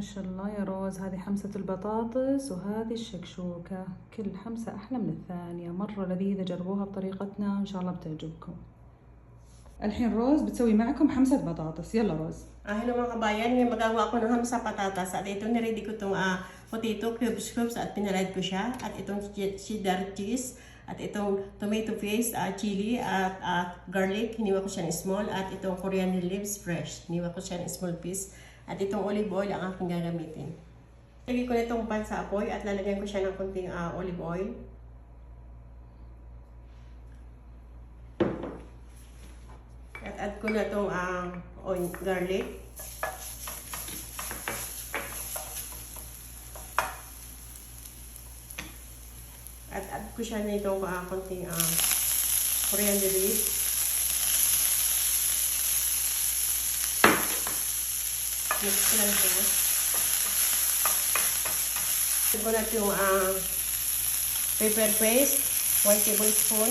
ما شاء الله يا روز، هذه حمسة البطاطس وهذه الشكشوكة، كل حمسة أحلى من الثانية، مرة لذيذة. جربوها بطريقتنا إن شاء الله بتعجبكم. الحين روز بتسوي معكم حمسة بطاطس. يلا روز. Hello mga kabayan, ngayon magawa ko ng hamsa patatas at ito niready ko itong potato cubes at pinalad ko siya at itong cheddar cheese at itong tomato paste, chili at garlic, hiniwa ko siya ng small at itong coriander leaves fresh, hiniwa ko siya ng small piece at itong olive oil ang aking gagamitin. Lagay ko na itong pan sa apoy at lalagyan ko siya ng konting olive oil. At add ko na itong garlic. At add ko siya na itong konting coriander leaves. Mix ko lang siya. Add ko na itong pepper paste, 1 tablespoon.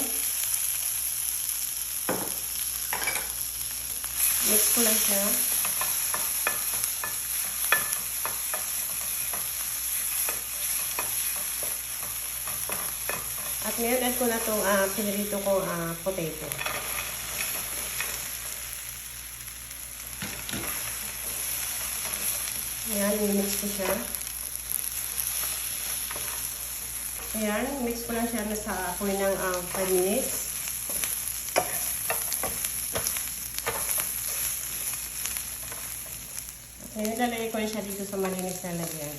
Mix ko lang siya. At ngayon add ko na itong pinirito kong potato. Ayan, mix ko siya. Ayan, mix ko lang siya na sa apoy ng 5 minutes. Ngayon, lalagay ko siya dito sa malinis na lagyan.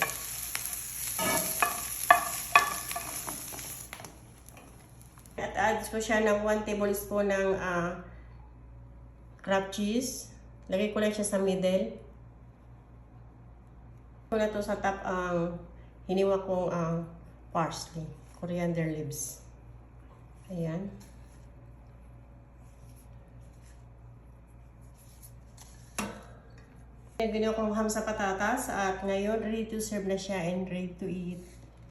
At add ko siya ng 1 tablespoon ng crab cheese. Lagay ko lang siya sa middle. Ko na to sa top hiniwa kong parsley, coriander leaves. Ayan. Ginawa kong hamsa patatas at ngayon ready to serve na siya and ready to eat.